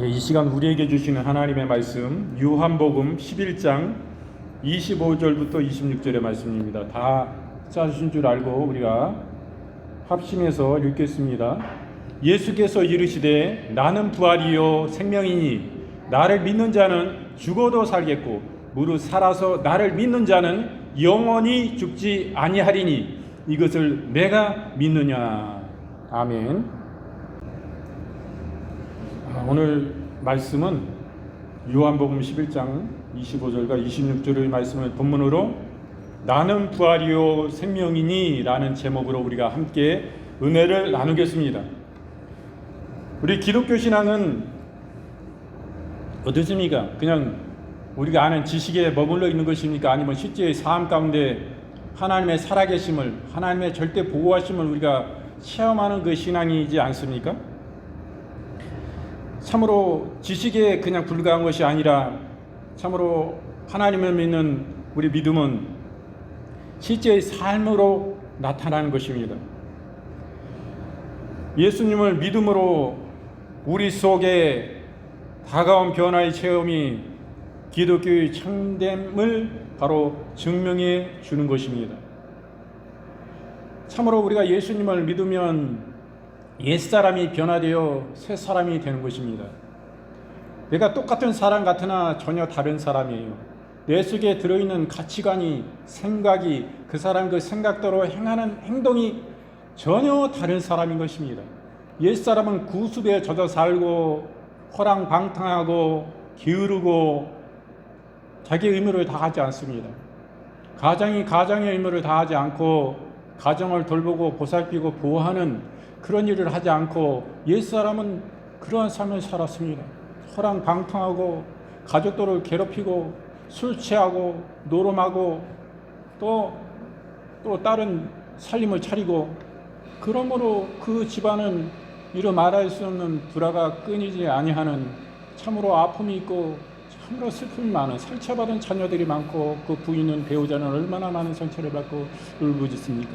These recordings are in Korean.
이 시간 우리에게 주시는 하나님의 말씀 요한복음 11장 25절부터 26절의 말씀입니다. 다 짜주신 줄 알고 우리가 합심해서 읽겠습니다. 예수께서 이르시되 나는 부활이요 생명이니 나를 믿는 자는 죽어도 살겠고 무릇 살아서 나를 믿는 자는 영원히 죽지 아니하리니 이것을 내가 믿느냐. 아멘. 오늘 말씀은 요한복음 11장 25절과 26절의 말씀을 본문으로 나는 부활이요 생명이니 라는 제목으로 우리가 함께 은혜를 나누겠습니다. 우리 기독교 신앙은 어떻습니까? 그냥 우리가 아는 지식에 머물러 있는 것입니까? 아니면 실제의 삶 가운데 하나님의 살아계심을, 하나님의 절대 보호하심을 우리가 체험하는 그 신앙이지 않습니까? 참으로 지식에 그냥 불과한 것이 아니라 참으로 하나님을 믿는 우리 믿음은 실제의 삶으로 나타나는 것입니다. 예수님을 믿음으로 우리 속에 다가온 변화의 체험이 기독교의 참됨을 바로 증명해 주는 것입니다. 참으로 우리가 예수님을 믿으면 옛사람이 변화되어 새사람이 되는 것입니다. 내가 똑같은 사람 같으나 전혀 다른 사람이에요. 내 속에 들어있는 가치관이, 생각이, 그 사람 그 생각대로 행하는 행동이 전혀 다른 사람인 것입니다. 옛사람은 구습에 젖어 살고 허랑방탕하고 게으르고 자기의 의무를 다하지 않습니다. 가장이 가장의 의무를 다하지 않고 가정을 돌보고 보살피고 보호하는 그런 일을 하지 않고 옛사람은 그러한 삶을 살았습니다. 허랑방탕하고 가족들을 괴롭히고 술 취하고 노름하고 또 다른 살림을 차리고 그러므로 그 집안은 이루 말할 수 없는 불화가 끊이지 아니하는 참으로 아픔이 있고 참으로 슬픔이 많은 상처받은 자녀들이 많고 그 부인은 배우자는 얼마나 많은 상처를 받고 울부짖습니까?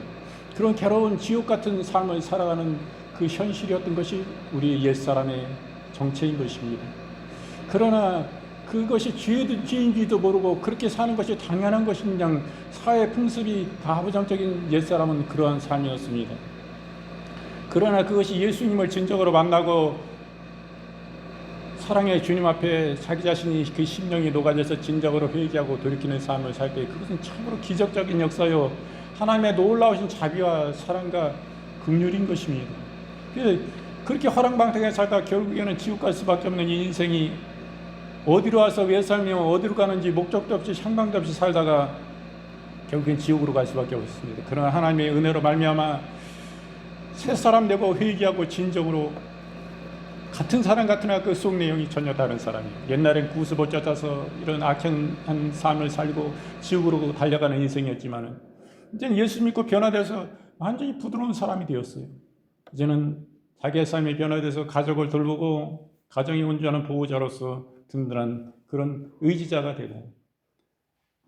그런 괴로운 지옥 같은 삶을 살아가는 그 현실이었던 것이 우리 옛사람의 정체인 것입니다. 그러나 그것이 죄인지도 모르고 그렇게 사는 것이 당연한 것인 양 사회 풍습이 가부장적인 옛사람은 그러한 삶이었습니다. 그러나 그것이 예수님을 진정으로 만나고 사랑의 주님 앞에 자기 자신이 그 심령이 녹아져서 진정으로 회개하고 돌이키는 삶을 살 때 그것은 참으로 기적적인 역사요 하나님의 놀라우신 자비와 사랑과 긍휼인 것입니다. 그렇게 허랑방탕하게 살다 결국에는 지옥 갈 수밖에 없는 이 인생이 어디로 와서 왜 살며 어디로 가는지 목적도 없이 향방도 없이 살다가 결국엔 지옥으로 갈 수밖에 없습니다. 그러나 하나님의 은혜로 말미암아 새 사람 되고 회개하고 진정으로 같은 사람 같으나 그 속 내용이 전혀 다른 사람이에요. 옛날엔 구습을 쫓아서 이런 악한 삶을 살고 지옥으로 달려가는 인생이었지만은 이제는 예수 믿고 변화돼서 완전히 부드러운 사람이 되었어요. 이제는 자기의 삶이 변화돼서 가족을 돌보고 가정이 온전한 보호자로서 든든한 그런 의지자가 되고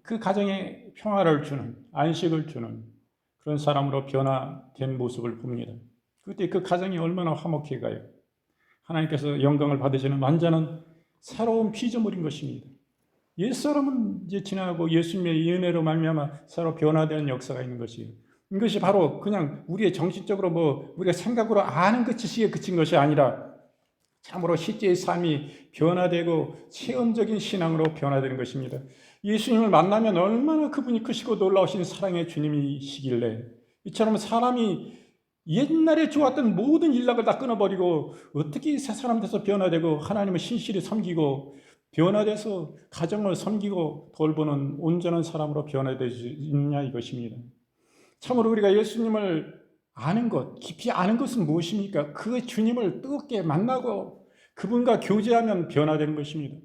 그 가정에 평화를 주는 안식을 주는 그런 사람으로 변화된 모습을 봅니다. 그때 그 가정이 얼마나 화목해 가요. 하나님께서 영광을 받으시는 완전한 새로운 피조물인 것입니다. 옛사람은 이제 지나가고 예수님의 은혜로 말미암아 새로 변화되는 역사가 있는 것이에요. 이것이 바로 그냥 우리의 정신적으로 우리가 생각으로 아는 그 지식에 그친 것이 아니라 참으로 실제의 삶이 변화되고 체험적인 신앙으로 변화되는 것입니다. 예수님을 만나면 얼마나 그분이 크시고 놀라우신 사랑의 주님이시길래 이처럼 사람이 옛날에 좋았던 모든 일락을 다 끊어버리고 어떻게 새 사람 돼서 변화되고 하나님을 신실히 섬기고 변화돼서 가정을 섬기고 돌보는 온전한 사람으로 변화될 수 있냐 이것입니다. 참으로 우리가 예수님을 아는 것, 깊이 아는 것은 무엇입니까? 그 주님을 뜨겁게 만나고 그분과 교제하면 변화되는 것입니다.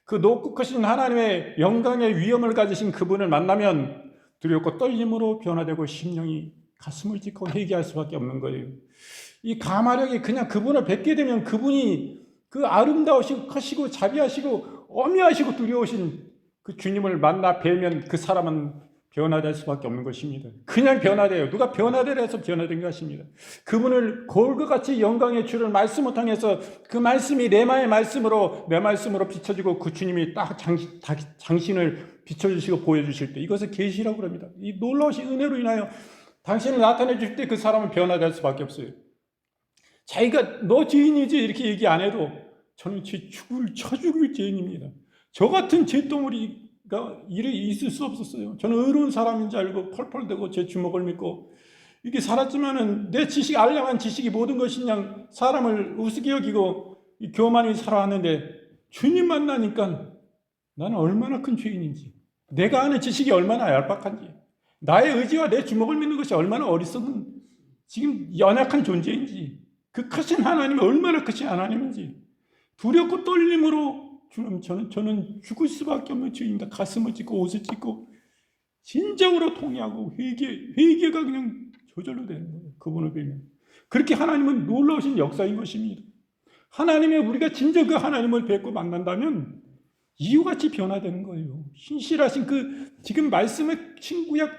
그 높고 크신 하나님의 영광의 위엄을 가지신 그분을 만나면 두렵고 떨림으로 변화되고 심령이 가슴을 찢고 회개할 수밖에 없는 거예요. 이 가마력이 그냥 그분을 뵙게 되면 그분이 그 아름다우시고 크시고 자비하시고 어미하시고 두려우신 그 주님을 만나 뵈면 그 사람은 변화될 수밖에 없는 것입니다. 그냥 변화돼요. 누가 변화되라 해서 변화된 것입니다. 그분을 거울과 같이 영광의 주를 말씀을 통해서 그 말씀이 레마의 말씀으로 내 말씀으로 비춰지고 그 주님이 딱 당신을 비춰주시고 보여주실 때 이것을 계시라고 합니다. 이 놀라우신 은혜로 인하여 당신을 나타내 주실 때 그 사람은 변화될 수밖에 없어요. 자기가 너 죄인이지 이렇게 얘기 안 해도 저는 쳐 죽을 죄인입니다. 저 같은 죄덩어리가 이래 있을 수 없었어요. 저는 의로운 사람인 줄 알고 펄펄대고 제 주먹을 믿고 이렇게 살았지만은 내 지식, 알량한 지식이 모든 것인 양 사람을 우습게 여기고 교만히 살아왔는데 주님 만나니까 나는 얼마나 큰 죄인인지, 내가 아는 지식이 얼마나 얄팍한지, 나의 의지와 내 주먹을 믿는 것이 얼마나 어리석은 지금 연약한 존재인지, 그 크신 하나님이 얼마나 크신 하나님인지 두렵고 떨림으로 주님, 저는 죽을 수밖에 없는 죄인입니다. 가슴을 찢고 옷을 찢고 진정으로 통회하고 회개가 그냥 저절로 되는 거예요. 그분을 뵈면. 그렇게 하나님은 놀라우신 역사인 것입니다. 하나님의 우리가 진정 그 하나님을 뵙고 만난다면 이유같이 변화되는 거예요. 신실하신 그 지금 말씀의 신구약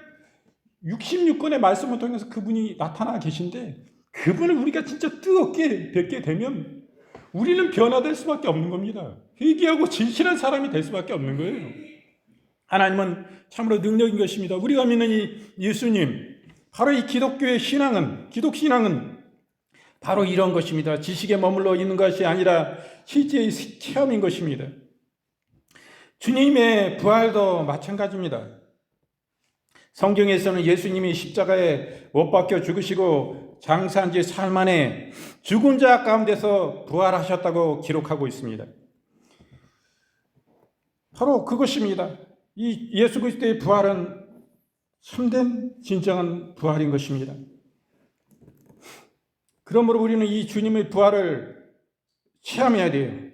66권의 말씀을 통해서 그분이 나타나 계신데 그분을 우리가 진짜 뜨겁게 뵙게 되면 우리는 변화될 수밖에 없는 겁니다. 회개하고 진실한 사람이 될 수밖에 없는 거예요. 하나님은 참으로 능력인 것입니다. 우리가 믿는 이 예수님, 바로 이 기독교의 신앙은, 기독신앙은 바로 이런 것입니다. 지식에 머물러 있는 것이 아니라 실제의 체험인 것입니다. 주님의 부활도 마찬가지입니다. 성경에서는 예수님이 십자가에 못 박혀 죽으시고 장사한 지 사흘 만에 죽은 자 가운데서 부활하셨다고 기록하고 있습니다. 바로 그것입니다. 이 예수 그리스도의 부활은 참된 진정한 부활인 것입니다. 그러므로 우리는 이 주님의 부활을 체험해야 돼요.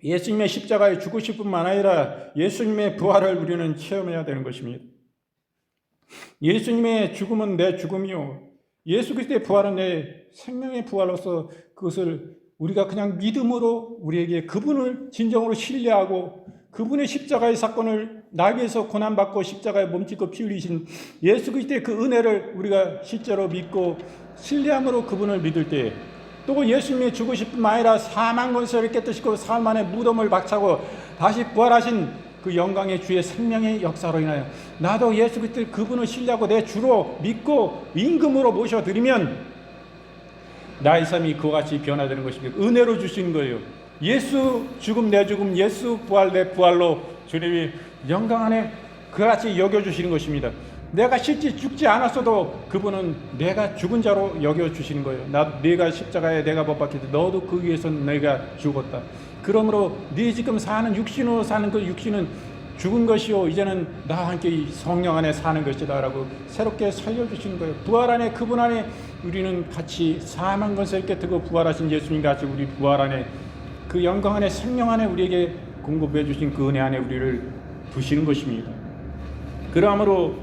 예수님의 십자가에 죽으실 뿐만 아니라 예수님의 부활을 우리는 체험해야 되는 것입니다. 예수님의 죽음은 내 죽음이요, 예수 그리스도의 부활은 내 생명의 부활로서 그것을 우리가 그냥 믿음으로 우리에게 그분을 진정으로 신뢰하고 그분의 십자가의 사건을 나에 위해서 고난받고 십자가에 몸짓고 피 흘리신 예수 그리스도의 그 은혜를 우리가 실제로 믿고 신뢰함으로 그분을 믿을 때, 또 예수님이 죽으실 뿐만 아니라 사망 권세를 깨뜨리시고 사흘 만에 무덤을 박차고 다시 부활하신 그 영광의 주의 생명의 역사로 인하여 나도 예수 그리스도 그분을 신뢰하고 내 주로 믿고 임금으로 모셔드리면 나의 삶이 그와 같이 변화되는 것입니다. 은혜로 주신 거예요. 예수 죽음 내 죽음, 예수 부활 내 부활로 주님이 영광 안에 그같이 여겨주시는 것입니다. 내가 실제 죽지 않았어도 그분은 내가 죽은 자로 여겨주시는 거예요. 내가 십자가에 내가 못 박혔을 때 너도 그 위해서 내가 죽었다. 그러므로 네 지금 사는 육신으로 사는 그 육신은 죽은 것이요 이제는 나와 함께 이 성령 안에 사는 것이다 라고 새롭게 살려주시는 거예요. 부활 안에 그분 안에 우리는 같이 사망 권세를 깨뜨리고 부활하신 예수님 같이 우리 부활 안에 그 영광 안에 생명 안에 우리에게 공급해 주신 그 은혜 안에 우리를 두시는 것입니다. 그러므로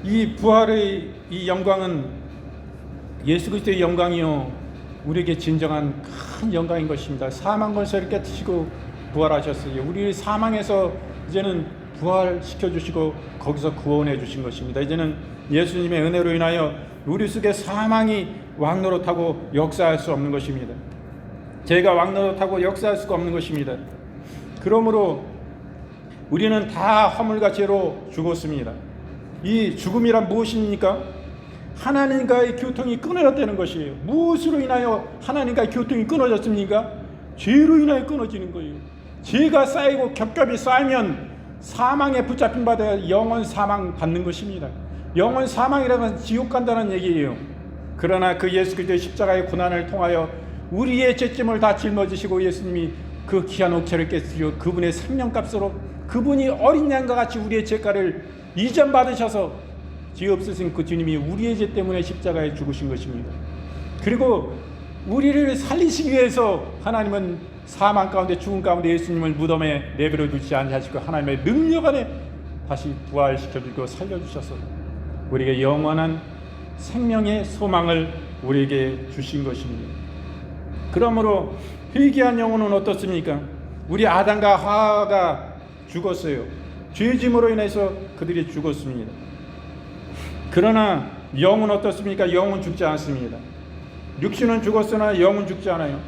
이 부활의 이 영광은 예수 그리스도의 영광이요 우리에게 진정한 큰 영광인 것입니다. 사망 권세를 깨뜨리시고 부활하셨어요. 우리 사망에서 이제는 부활시켜 주시고 거기서 구원해 주신 것입니다. 이제는 예수님의 은혜로 인하여 우리 속에 사망이 왕노릇하고 역사할 수 없는 것입니다. 죄가 왕노릇하고 역사할 수가 없는 것입니다. 그러므로 우리는 다 허물과 죄로 죽었습니다. 이 죽음이란 무엇입니까? 하나님과의 교통이 끊어졌다는 것이에요. 무엇으로 인하여 하나님과의 교통이 끊어졌습니까? 죄로 인하여 끊어지는 거예요. 죄가 쌓이고 겹겹이 쌓이면 사망에 붙잡힌 바 되어 영원 사망 받는 것입니다. 영원 사망이라는 것은 지옥 간다는 얘기예요. 그러나 그 예수 그리스도의 십자가의 고난을 통하여 우리의 죄짐을 다 짊어지시고 예수님이 그 귀한 옥체를 깨뜨려 그분의 생명값으로 그분이 어린 양과 같이 우리의 죄가를 이전 받으셔서 죄 없으신 그 주님이 우리의 죄 때문에 십자가에 죽으신 것입니다. 그리고 우리를 살리시기 위해서 하나님은 사망 가운데 죽음 가운데 예수님을 무덤에 내버려 두지 아니하시고 하나님의 능력 안에 다시 부활시켜주고 살려주셔서 우리에게 영원한 생명의 소망을 우리에게 주신 것입니다. 그러므로 회개한 영혼은 어떻습니까? 우리 아담과 하와가 죽었어요. 죄짐으로 인해서 그들이 죽었습니다. 그러나 영은 어떻습니까? 영은 죽지 않습니다. 육신은 죽었으나 영은 죽지 않아요.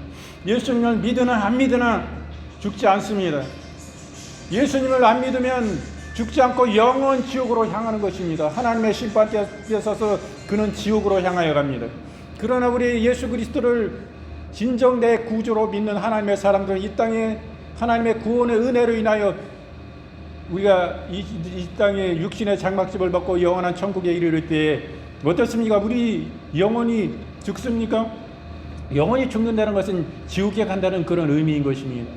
예수님을 믿으나 안 믿으나 죽지 않습니다. 예수님을 안 믿으면 죽지 않고 영원 지옥으로 향하는 것입니다. 하나님의 심판대에 서서 그는 지옥으로 향하여 갑니다. 그러나 우리 예수 그리스도를 진정 내 구주로 믿는 하나님의 사람들은 이 땅에 하나님의 구원의 은혜로 인하여 우리가 이 땅에 육신의 장막집을 벗고 영원한 천국에 이르를 때에 어떻습니까? 우리 영원히 죽습니까? 영원히 죽는다는 것은 지옥에 간다는 그런 의미인 것입니다.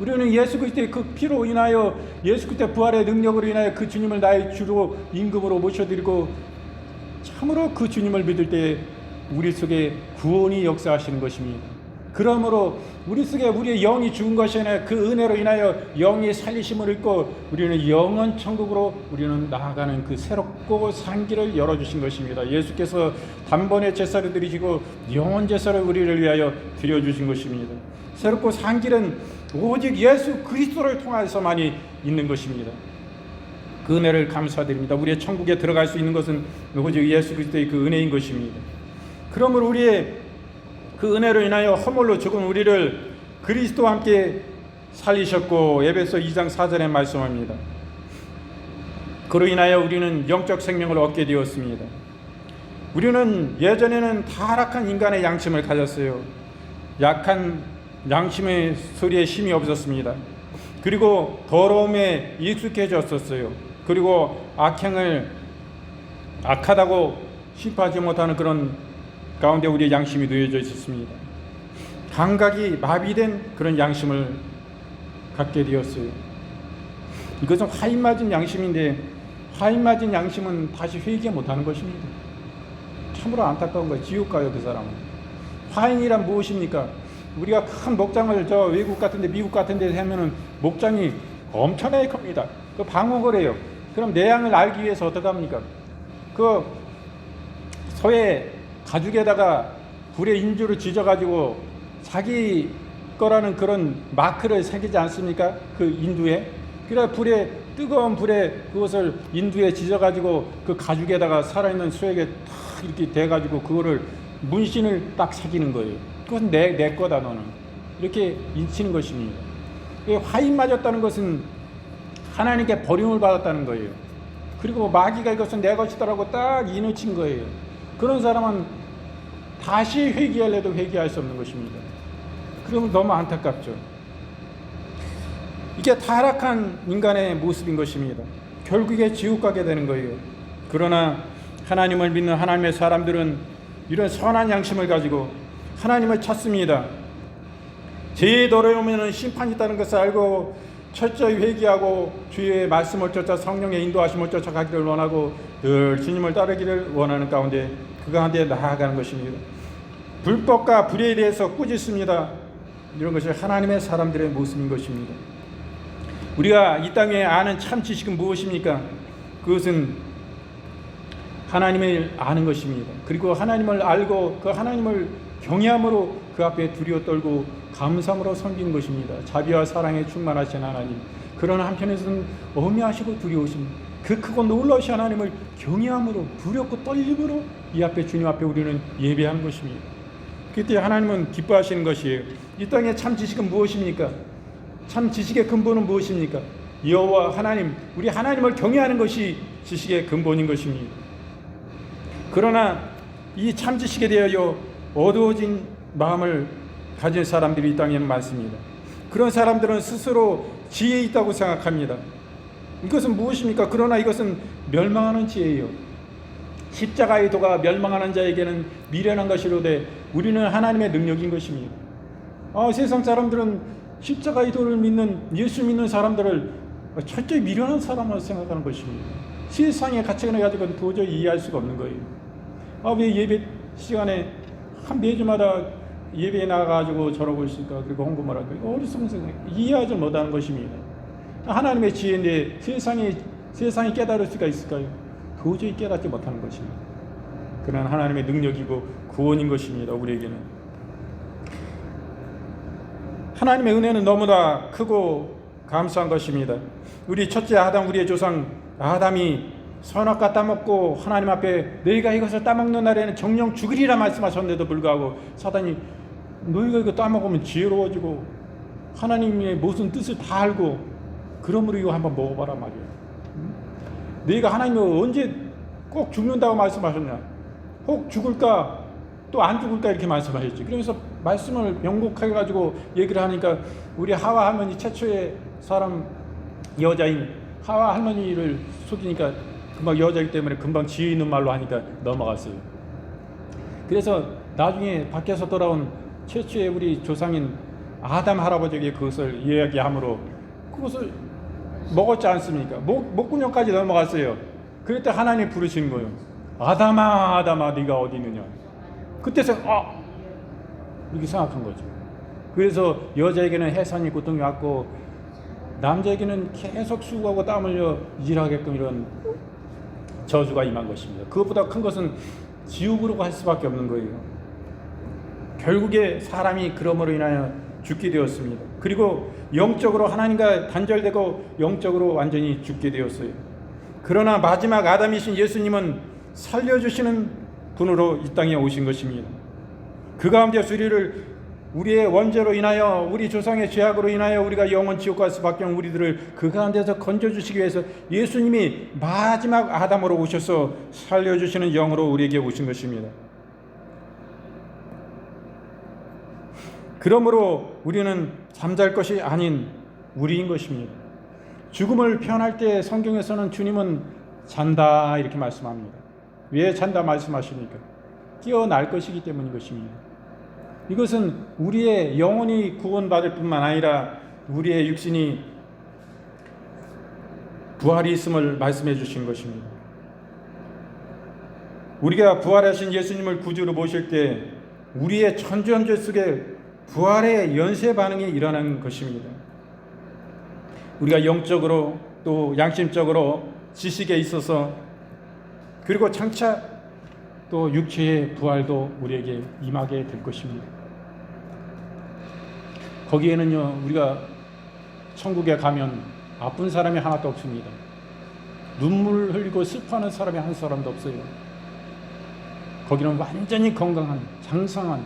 우리는 예수 그리스도의 그 피로 인하여 예수 그리스도의 부활의 능력으로 인하여 그 주님을 나의 주로 임금으로 모셔드리고 참으로 그 주님을 믿을 때 우리 속에 구원이 역사하시는 것입니다. 그러므로 우리 속에 우리의 영이 죽은 것이 아니라 그 은혜로 인하여 영이 살리심을 얻고 우리는 영원 천국으로 우리는 나아가는 그 새롭고 산 길을 열어주신 것입니다. 예수께서 단번에 제사를 드리시고 영원 제사를 우리를 위하여 드려주신 것입니다. 새롭고 산 길은 오직 예수 그리스도를 통해서만이 있는 것입니다. 그 은혜를 감사드립니다. 우리의 천국에 들어갈 수 있는 것은 오직 예수 그리스도의 그 은혜인 것입니다. 그러므로 우리의 그 은혜로 인하여 허물로 죽은 우리를 그리스도와 함께 살리셨고 에베소 2장 4절에 말씀합니다. 그로 인하여 우리는 영적 생명을 얻게 되었습니다. 우리는 예전에는 타락한 인간의 양심을 가졌어요. 약한 양심의 소리에 힘이 없었습니다. 그리고 더러움에 익숙해졌었어요. 그리고 악행을 악하다고 심판하지 못하는 그런 가운데 우리의 양심이 놓여져 있었습니다. 감각이 마비된 그런 양심을 갖게 되었어요. 이것은 화인 맞은 양심인데 화인 맞은 양심은 다시 회개 못하는 것입니다. 참으로 안타까운 거예요. 지옥 가요 그 사람은. 화인이란 무엇입니까? 우리가 큰 목장을 저 외국 같은데 미국 같은데 하면은 목장이 엄청나게 큽니다. 그 방목을 해요. 그럼 내 양을 알기 위해서 어떻게 합니까? 그 서해 가죽에다가 불에 인주를 지져가지고 자기 거라는 그런 마크를 새기지 않습니까? 그 인두에. 그래 불에 뜨거운 불에 그것을 인두에 지져가지고 그 가죽에다가 살아있는 수에게 탁 이렇게 대가지고 그거를 문신을 딱 새기는 거예요. 그것은 내 거다 너는. 이렇게 인치는 것입니다. 화인 맞았다는 것은 하나님께 버림을 받았다는 거예요. 그리고 마귀가 이것은 내 것이다라고 딱 인을 친 거예요. 그런 사람은 다시 회개하려도 회개할 수 없는 것입니다. 그러면 너무 안타깝죠. 이게 타락한 인간의 모습인 것입니다. 결국에 지옥 가게 되는 거예요. 그러나 하나님을 믿는 하나님의 사람들은 이런 선한 양심을 가지고 하나님을 찾습니다. 죄에 더러우면 심판이 있다는 것을 알고 철저히 회개하고 주의 말씀을 쫓아 성령의 인도하심을 쫓아가기를 원하고 늘 주님을 따르기를 원하는 가운데 그 가운데 나아가는 것입니다. 불법과 불의에 대해서 꾸짖습니다. 이런 것이 하나님의 사람들의 모습인 것입니다. 우리가 이 땅에 아는 참 지식은 무엇입니까? 그것은 하나님을 아는 것입니다. 그리고 하나님을 알고 그 하나님을 경외함으로 그 앞에 두려워 떨고 감사함으로 섬기는 것입니다. 자비와 사랑에 충만하신 하나님. 그러나 한편에서는 어미하시고 두려우신 그 크고 놀라우신 하나님을 경외함으로 두렵고 떨림으로 이 앞에 주님 앞에 우리는 예배하는 것입니다. 그때 하나님은 기뻐하시는 것이에요. 이 땅의 참 지식은 무엇입니까? 참 지식의 근본은 무엇입니까? 여호와 하나님, 우리 하나님을 경외하는 것이 지식의 근본인 것입니다. 그러나 이 참 지식에 대하여 어두워진 마음을 가진 사람들이 이 땅에는 많습니다. 그런 사람들은 스스로 지혜 있다고 생각합니다. 이것은 무엇입니까? 그러나 이것은 멸망하는 지혜예요. 십자가의 도가 멸망하는 자에게는 미련한 것이로되 우리는 하나님의 능력인 것입니다. 세상 사람들은 십자가의 도를 믿는 예수 믿는 사람들을 철저히 미련한 사람으로 생각하는 것입니다. 세상의 가치관을 가지고는 도저히 이해할 수가 없는 거예요. 왜 예배 시간에 한 매주마다 예배에 나가가지고 저러고 있으니까 그리고 홍보를 하고 어리석은 생각 이해하지 못하는 것입니다. 하나님의 지혜인데 세상이 깨달을 수가 있을까요? 도저히 깨닫지 못하는 것입니다. 그런 하나님의 능력이고 구원인 것입니다. 우리에게는 하나님의 은혜는 너무나 크고 감사한 것입니다. 우리 첫째 아담 우리의 조상 아담이 선악과 따먹고 하나님 앞에 너희가 이것을 따먹는 날에는 정령 죽으리라 말씀하셨는데도 불구하고 사단이 너희가 이거 따먹으면 지혜로워지고 하나님의 무슨 뜻을 다 알고 그러므로 이거 한번 먹어봐라 말이야. 너희가 하나님이 언제 꼭 죽는다고 말씀하셨냐? 혹 죽을까 또 안 죽을까 이렇게 말씀하셨지. 그러면서 말씀을 명곡해 가지고 얘기를 하니까 우리 하와 할머니 최초의 사람 여자인 하와 할머니를 속이니까 금방 여자이기 때문에 금방 지혜 있는 말로 하니까 넘어갔어요. 그래서 나중에 밖에서 돌아온 최초의 우리 조상인 아담 할아버지에게 그것을 이야기함으로 그것을 먹었지 않습니까? 목구멍까지 넘어갔어요. 그럴 때 하나님이 부르시는 거예요. 아담아 아담아 네가 어디 있느냐. 그때서 이렇게 생각한 거죠. 그래서 여자에게는 해산이 고통이 왔고 남자에게는 계속 수고하고 땀 흘려 일하게끔 이런 저주가 임한 것입니다. 그것보다 큰 것은 지옥으로 갈 수밖에 없는 거예요. 결국에 사람이 그러므로 인하여 죽게 되었습니다. 그리고 영적으로 하나님과 단절되고 영적으로 완전히 죽게 되었어요. 그러나 마지막 아담이신 예수님은 살려주시는 분으로 이 땅에 오신 것입니다. 그 가운데서 우리의 원죄로 인하여 우리 조상의 죄악으로 인하여 우리가 영원 지옥 갈 수밖에 없는 우리들을 그 가운데서 건져주시기 위해서 예수님이 마지막 아담으로 오셔서 살려주시는 영으로 우리에게 오신 것입니다. 그러므로 우리는 잠잘 것이 아닌 우리인 것입니다. 죽음을 표현할 때 성경에서는 주님은 잔다 이렇게 말씀합니다. 왜 잔다 말씀하십니까? 깨어날 것이기 때문인 것입니다. 이것은 우리의 영혼이 구원받을 뿐만 아니라 우리의 육신이 부활이 있음을 말씀해 주신 것입니다. 우리가 부활하신 예수님을 구주로 모실 때 우리의 천주현재 속에 부활의 연쇄 반응이 일어나는 것입니다. 우리가 영적으로 또 양심적으로 지식에 있어서 그리고 장차 또 육체의 부활도 우리에게 임하게 될 것입니다. 거기에는요 우리가 천국에 가면 아픈 사람이 하나도 없습니다. 눈물 흘리고 슬퍼하는 사람이 한 사람도 없어요. 거기는 완전히 건강한 장성한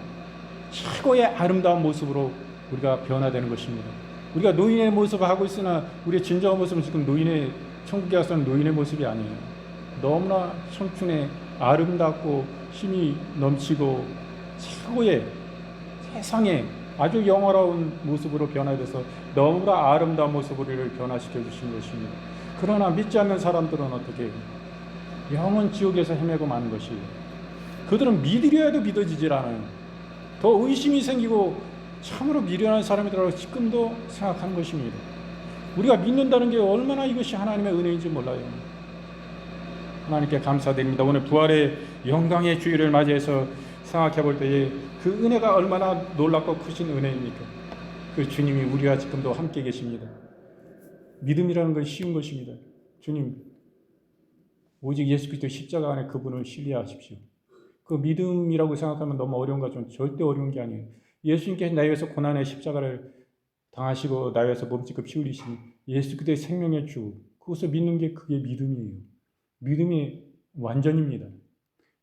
최고의 아름다운 모습으로 우리가 변화되는 것입니다. 우리가 노인의 모습을 하고 있으나 우리의 진정한 모습은 지금 천국에 가서는 노인의 모습이 아니에요. 너무나 청춘에 아름답고 힘이 넘치고 최고의 세상에 아주 영화로운 모습으로 변화돼서 너무나 아름다운 모습으로 우리를 변화시켜 주신 것입니다. 그러나 믿지 않는 사람들은 어떻게 해요? 영원 지옥에서 헤매고 마는 것이에요. 그들은 믿으려 해도 믿어지질 않아요. 더 의심이 생기고 참으로 미련한 사람이라고 지금도 생각하는 것입니다. 우리가 믿는다는 게 얼마나 이것이 하나님의 은혜인지 몰라요. 하나님께 감사드립니다. 오늘 부활의 영광의 주일을 맞이해서 생각해 볼 때에 그 은혜가 얼마나 놀랍고 크신 은혜입니까? 그 주님이 우리와 지금도 함께 계십니다. 믿음이라는 건 쉬운 것입니다. 주님, 오직 예수 그리스도 십자가 안에 그분을 신뢰하십시오. 그 믿음이라고 생각하면 너무 어려운 거죠. 절대 어려운 게 아니에요. 예수님께서 나 위해서 고난의 십자가를 당하시고 나 위해서 몸짓고 피 흘리신 예수 그리스도의 생명의 주, 그것을 믿는 게 그게 믿음이에요. 믿음이 완전입니다.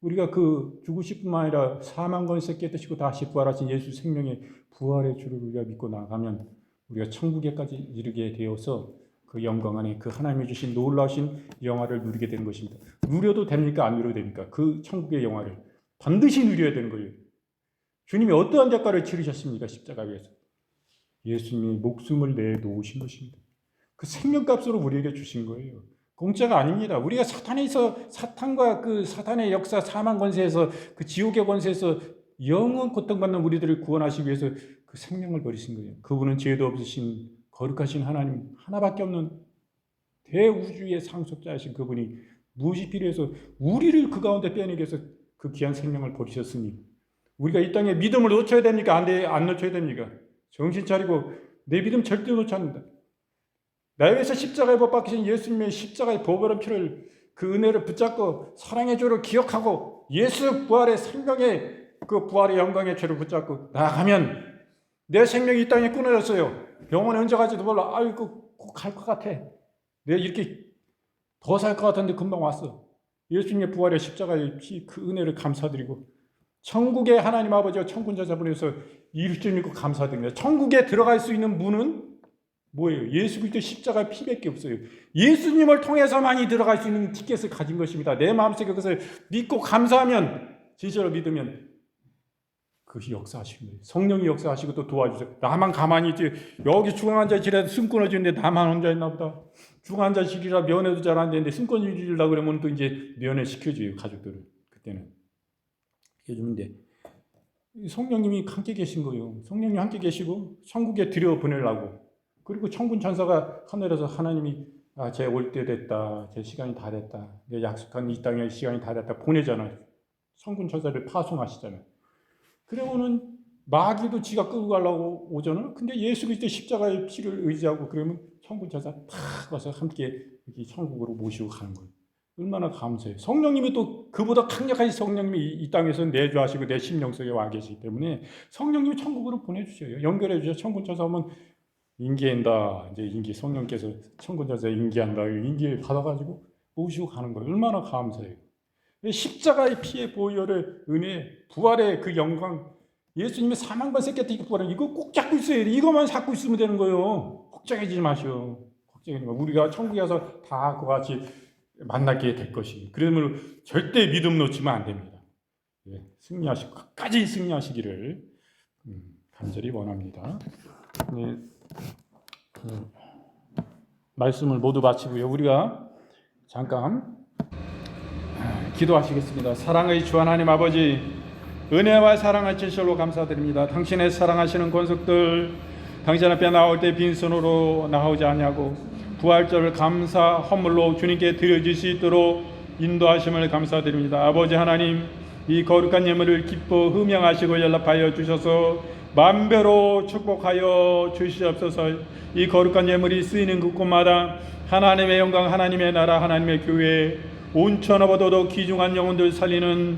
우리가 그 죽으실 뿐만 아니라 사망 권세 깨뜨시고 다시 부활하신 예수 생명의 부활의 주를 우리가 믿고 나가면 우리가 천국에까지 이르게 되어서 그 영광 안에 그 하나님이 주신 놀라우신 영화를 누리게 되는 것입니다. 누려도 됩니까? 안 누려도 됩니까? 그 천국의 영화를 반드시 누려야 되는 거예요. 주님이 어떠한 대가를 치르셨습니까? 십자가 위에서. 예수님이 목숨을 내놓으신 것입니다. 그 생명값으로 우리에게 주신 거예요. 공짜가 아닙니다. 우리가 사탄과 그 사탄의 역사, 사망 권세에서 그 지옥의 권세에서 영원 고통받는 우리들을 구원하시기 위해서 그 생명을 버리신 거예요. 그분은 죄도 없으신 거룩하신 하나님 하나밖에 없는 대우주의 상속자이신 그분이 무엇이 필요해서 우리를 그 가운데 빼내기 위해서 그 귀한 생명을 버리셨으니 우리가 이 땅에 믿음을 놓쳐야 됩니까? 안 놓쳐야 됩니까? 정신 차리고 내 믿음 절대 놓지 않는다. 나에 위해서 십자가에 못 박히신 예수님의 십자가의 보배로운 피를 그 은혜를 붙잡고 사랑의 주를 기억하고 예수 부활의 생명의 그 부활의 영광의 죄를 붙잡고 나아가면 내 생명이 이 땅에 끊어졌어요. 병원에 언제 갈지도 몰라. 아이고 꼭 갈 것 같아. 내가 이렇게 더 살 것 같은데 금방 왔어. 예수님의 부활의 십자가의 피, 그 은혜를 감사드리고 천국의 하나님 아버지와 천군자자분에서 이룰 줄 믿고 감사드립니다. 천국에 들어갈 수 있는 문은 뭐예요? 예수 그리스도 십자가의 피밖에 없어요. 예수님을 통해서만이 들어갈 수 있는 티켓을 가진 것입니다. 내 마음속에 그것을 믿고 감사하면, 진실로 믿으면 그것이 역사하시는 거예요. 성령이 역사하시고 또 도와주세요. 나만 가만히 있지. 여기 중환자실에 숨 끊어지는데 나만 혼자 있나 보다. 중환자실이라 면회도 잘 안 되는데 숨 끊어지려고 그러면 또 이제 면회시켜줘요. 가족들을. 그때는. 해주는데 성령님이 함께 계신 거예요. 성령님이 함께 계시고 천국에 들여보내려고. 그리고 천군 천사가 하늘에서 하나님이 제 올 때 됐다. 제 시간이 다 됐다. 내 약속한 이 땅의 시간이 다 됐다. 보내잖아요. 천군 천사를 파송하시잖아요. 그러면은 마귀도 지가 끌고 가려고 오잖아요. 근데 예수 그리스도 십자가의 피를 의지하고 그러면 천군 천사 탁 와서 함께 여기 천국으로 모시고 가는 거예요. 얼마나 감사해요. 성령님이 또 그보다 강력하신 성령님이 이 땅에서 내주하시고 내 심령 속에 와 계시기 때문에 성령님이 천국으로 보내주셔요. 연결해 주셔서 천군 천사 오면 인계한다. 이제 인계 성령께서 천군 천사 인계한다. 인계를 받아가지고 모시고 가는 거예요. 얼마나 감사해요. 십자가의 피의 보혈의 은혜, 부활의 그 영광, 예수님의 사망과 새끼 부활은 이거 꼭 잡고 있어야 돼. 이것만 잡고 있으면 되는 거예요. 걱정하지 마시오. 걱정하지 마. 우리가 천국에 가서 다 그와 같이 만나게 될 것이. 그러면 절대 믿음 놓치면 안 됩니다. 승리하시고 끝까지 승리하시기를 간절히 원합니다. 네, 말씀을 모두 마치고요. 우리가 잠깐 기도하시겠습니다. 사랑의 주 하나님 아버지, 은혜와 사랑을 진실로 감사드립니다. 당신의 사랑하시는 권속들 당신 앞에 나올 때 빈손으로 나오지 않냐고 부활절을 감사 헌물로 주님께 드려질 수 있도록 인도하심을 감사드립니다. 아버지 하나님, 이 거룩한 예물을 기뻐 흠양하시고 연락하여 주셔서 만배로 축복하여 주시옵소서. 이 거룩한 예물이 쓰이는 그곳마다 하나님의 영광, 하나님의 나라, 하나님의 교회, 온천하고도 귀중한 영혼들 살리는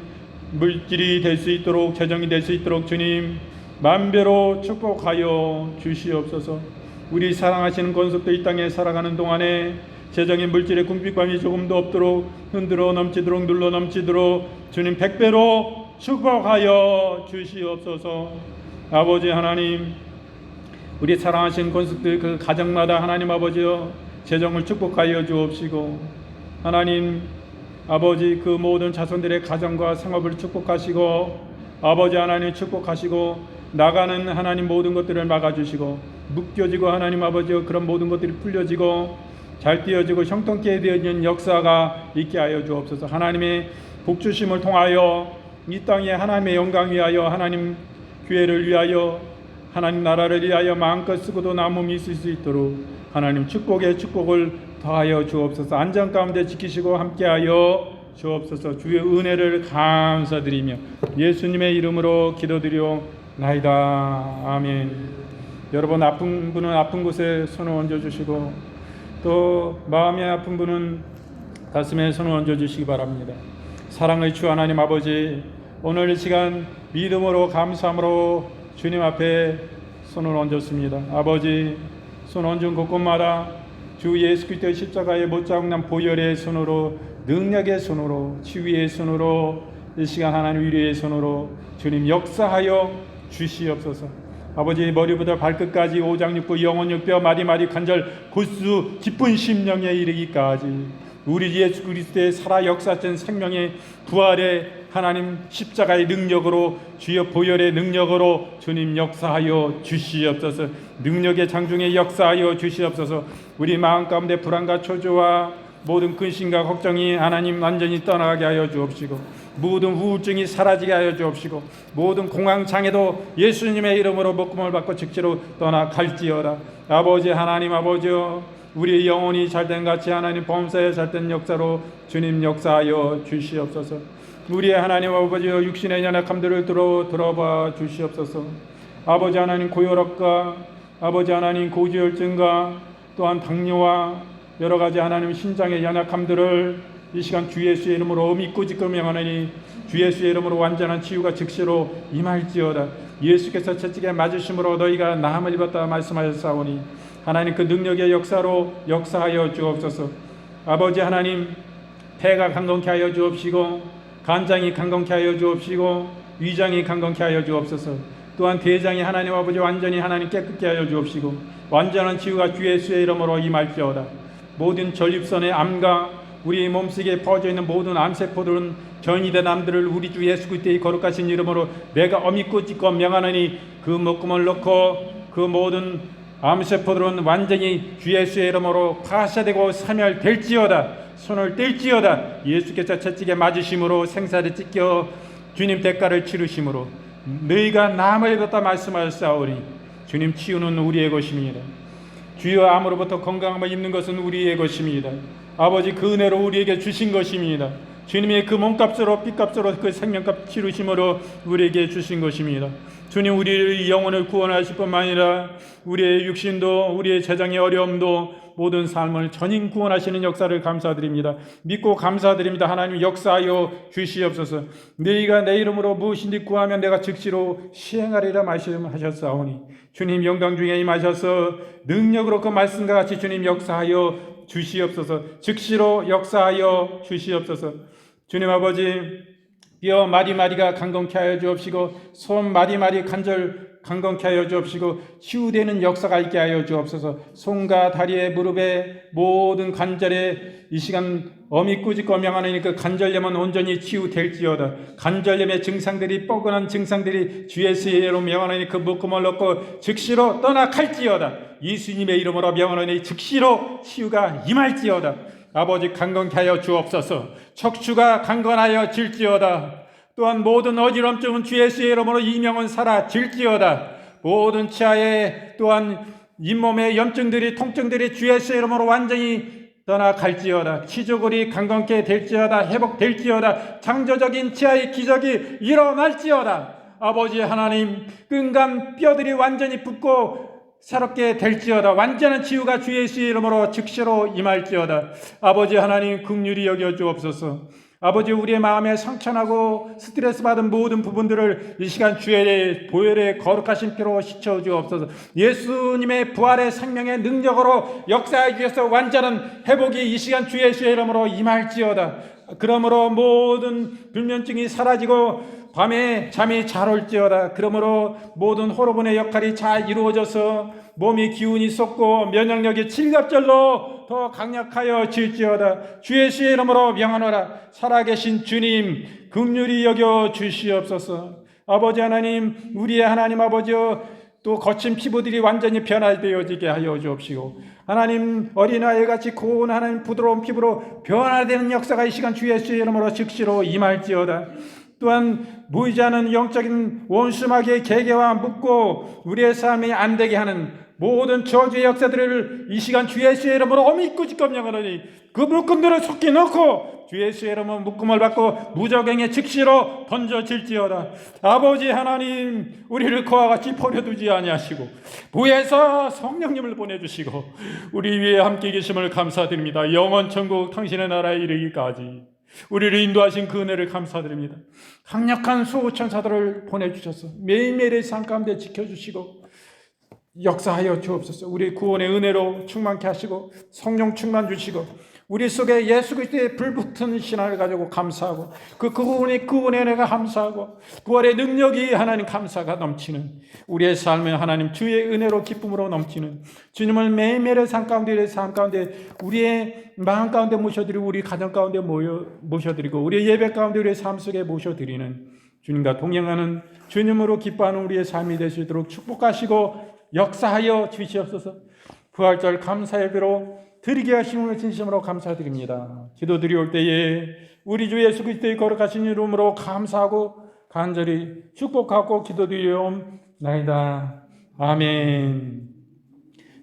물질이 될 수 있도록, 재정이 될 수 있도록 주님 만배로 축복하여 주시옵소서. 우리 사랑하시는 권속도 이 땅에 살아가는 동안에 재정의 물질의 궁핍감이 조금도 없도록 흔들어 넘치도록 눌러 넘치도록 주님 100배로 축복하여 주시옵소서. 아버지 하나님, 우리 사랑하시는 권속들 그 가정마다 하나님 아버지여 재정을 축복하여 주옵시고, 하나님 아버지 그 모든 자손들의 가정과 생업을 축복하시고, 아버지 하나님 축복하시고, 나가는 하나님 모든 것들을 막아주시고, 묶여지고 하나님 아버지여 그런 모든 것들이 풀려지고 잘 띄어지고 형통케 되어지는 역사가 있게 하여 주옵소서. 하나님의 복주심을 통하여 이 땅에 하나님의 영광 위하여, 하나님 교회를 위하여, 하나님 나라를 위하여 마음껏 쓰고도 남음이 있을 수 있도록 하나님 축복의 축복을 더하여 주옵소서. 안전 가운데 지키시고 함께하여 주옵소서. 주의 은혜를 감사드리며 예수님의 이름으로 기도드리옵나이다. 아멘. 여러분, 아픈 분은 아픈 곳에 손을 얹어주시고, 또 마음이 아픈 분은 가슴에 손을 얹어주시기 바랍니다. 사랑의 주 하나님 아버지, 오늘 이 시간 믿음으로 감사함으로 주님 앞에 손을 얹었습니다. 아버지, 손 얹은 곳곳마다 주 예수 그리스도의 십자가의 못자국난 보혈의 손으로, 능력의 손으로, 치유의 손으로, 이 시간 하나님 위로의 손으로 주님 역사하여 주시옵소서. 아버지, 머리부터 발끝까지 오장육부 영혼육뼈 마디마디 관절 골수 기쁜 심령에 이르기까지 우리 예수 그리스도의 살아 역사된 생명의 부활의 하나님 십자가의 능력으로, 주여 보혈의 능력으로 주님 역사하여 주시옵소서. 능력의 장중에 역사하여 주시옵소서. 우리 마음 가운데 불안과 초조와 모든 근심과 걱정이 하나님 완전히 떠나게 하여 주옵시고, 모든 우울증이 사라지게 하여 주옵시고, 모든 공황장애도 예수님의 이름으로 묶음을 받고 즉시로 떠나갈지어다. 아버지 하나님 아버지여, 우리 영혼이 잘된 같이 하나님 범사의 잘된 역사로 주님 역사하여 주시옵소서. 우리의 하나님 아버지여, 육신의 연약함들을 들어봐 주시옵소서. 아버지 하나님 고혈압과 아버지 하나님 고지혈증과 또한 당뇨와 여러 가지 하나님 신장의 연약함들을 이 시간 주 예수의 이름으로 믿고 지금 명하노니 주 예수의 이름으로 완전한 치유가 즉시로 임할지어다. 예수께서 채찍에 맞으심으로 너희가 나음을 입었다 말씀하셨사오니 하나님 그 능력의 역사로 역사하여 주옵소서. 아버지 하나님, 폐가 강건케 하여 주옵시고 간장이 강건케 하여 주옵시고 위장이 강건케 하여 주옵소서. 또한 대장이 하나님 아버지 완전히 하나님 깨끗게 하여 주옵시고 완전한 치유가 주 예수의 이름으로 임할지어다. 모든 전립선의 암과 우리 몸속에 퍼져있는 모든 암세포들은 전이된 암들을 우리 주 예수 그리스도의 거룩하신 이름으로 내가 어미고 찢고 명하노니 그 목구멍을 넣고 그 모든 암세포들은 완전히 주 예수의 이름으로 파쇄되고 사멸될지어다. 손을 뗄지어다. 예수께서 채찍에 맞으심으로 생사를 찢겨 주님 대가를 치르심으로 너희가 남을 걷다 말씀하셨사오니 주님 치유는 우리의 것입니다. 주여 암으로부터 건강함을 입는 것은 우리의 것입니다. 아버지 그 은혜로 우리에게 주신 것입니다. 주님의 그 몸값으로 핏값으로 그 생명값 치르심으로 우리에게 주신 것입니다. 주님 우리의 영혼을 구원하실 뿐만 아니라 우리의 육신도 우리의 재정의 어려움도 모든 삶을 전인 구원하시는 역사를 감사드립니다. 믿고 감사드립니다. 하나님 역사하여 주시옵소서. 너희가 내 이름으로 무엇인지 구하면 내가 즉시로 시행하리라 말씀하셨사오니 주님 영광 중에 임하셔서 능력으로 그 말씀과 같이 주님 역사하여 주시옵소서. 즉시로 역사하여 주시옵소서. 주님 아버지 뼈 마디마디가 강건케 하여 주옵시고 손 마디마디 관절 강건케 하여 주옵시고 치유되는 역사가 있게 하여 주옵소서. 손과 다리에 무릎에 모든 관절에 이 시간 어미 꾸짖고 명하노니 그 관절염은 온전히 치유될지어다. 관절염의 증상들이 뻐근한 증상들이 주 예수의 이름으로 명하노니 그 묶음을 넣고 즉시로 떠나갈지어다. 예수님의 이름으로 명하노니 즉시로 치유가 임할지어다. 아버지 강건케 하여 주옵소서. 척추가 강건하여 질지어다. 또한 모든 어지럼증은 주 예수의 이름으로 이명은 사라질지어다. 모든 치아에 또한 잇몸의 염증들이 통증들이 주 예수의 이름으로 완전히 떠나갈지어다. 치조골이 강건케 될지어다. 회복될지어다. 창조적인 치아의 기적이 일어날지어다. 아버지 하나님 끈간 뼈들이 완전히 붓고 새롭게 될지어다. 완전한 치유가 주 예수의 이름으로 즉시로 임할지어다. 아버지 하나님 긍휼히 여겨 주옵소서. 아버지 우리의 마음에 상처나고 스트레스 받은 모든 부분들을 이 시간 주의 보혈의 거룩하신 피로 씻어 주옵소서. 예수님의 부활의 생명의 능력으로 역사해 주셔서 완전한 회복이 이 시간 주 예수의 이름으로 임할지어다. 그러므로 모든 불면증이 사라지고 밤에 잠이 잘 올지어다. 그러므로 모든 호르몬의 역할이 잘 이루어져서 몸이 기운이 솟고 면역력이 칠갑절로 더 강력하여 질지어다. 주 예수의 이름으로 명하노라. 살아계신 주님 긍휼히 여겨 주시옵소서. 아버지 하나님 우리의 하나님 아버지여 또 거친 피부들이 완전히 변화되어지게 하여 주옵시고 하나님 어린아이같이 고운 하나님 부드러운 피부로 변화되는 역사가 이 시간 주 예수의 이름으로 즉시로 임할지어다. 또한 보이지 않는 영적인 원수마귀의 계계와 묶고 우리의 삶이 안 되게 하는 모든 저주의 역사들을 이 시간 주 예수의 이름으로 어미고 직검령하노니 그 물건들을 속히 넣고 주 예수의 이름으로 묶음을 받고 무적행에 즉시로 던져질지어다. 아버지 하나님 우리를 그와 같이 버려두지 아니하시고 부에서 성령님을 보내주시고 우리 위에 함께 계심을 감사드립니다. 영원 천국 당신의 나라에 이르기까지 우리를 인도하신 그 은혜를 감사드립니다. 강력한 수호천사들을 보내주셔서 매일매일의 삶 가운데 지켜주시고 역사하여 주옵소서. 우리 구원의 은혜로 충만케 하시고 성령 충만 주시고 우리 속에 예수 그리스도의 불붙은 신앙을 가지고 감사하고 그 구원의 은혜가 감사하고 구원의 능력이 하나님 감사가 넘치는 우리의 삶은 하나님 주의 은혜로 기쁨으로 넘치는 주님을 매일매일의 삶 가운데 우리의 마음 가운데 모셔드리고 우리 가정 가운데 모셔드리고 우리의 예배 가운데 우리의 삶 속에 모셔드리는 주님과 동행하는 주님으로 기뻐하는 우리의 삶이 될 수 있도록 축복하시고 역사하여 주시옵소서. 부활절 감사 예배로 드리게 하심을 진심으로 감사드립니다. 기도드리올 때에 우리 주 예수 그리스도의 거룩하신 이름으로 감사하고 간절히 축복하고 기도드리옵나이다. 아멘.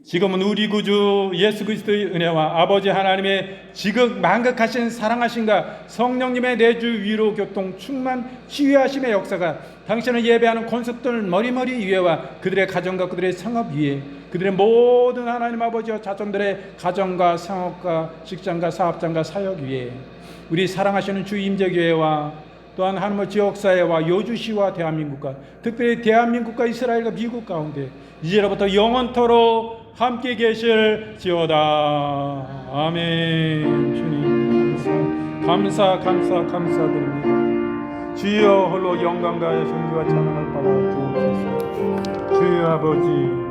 지금은 우리 구주 예수 그리스도의 은혜와 아버지 하나님의 지극 만극하신 사랑하심과 성령님의 내주 위로 교통 충만 치유하심의 역사가 당신을 예배하는 권속들 머리머리 위에와 그들의 가정과 그들의 상업 위에 그들의 모든 하나님 아버지와 자손들의 가정과 상업과 직장과 사업장과 사역 위에 우리 사랑하시는 주 임재교회와 또한 하나님의 지역사회와 여주시와 대한민국과 특별히 대한민국과 이스라엘과 미국 가운데 이제로부터 영원토록 함께 계실지어다. 아멘. 주님 감사드립니다. 주여 홀로 영광과 존귀와 찬양을 받아 주옵소서. 주여 아버지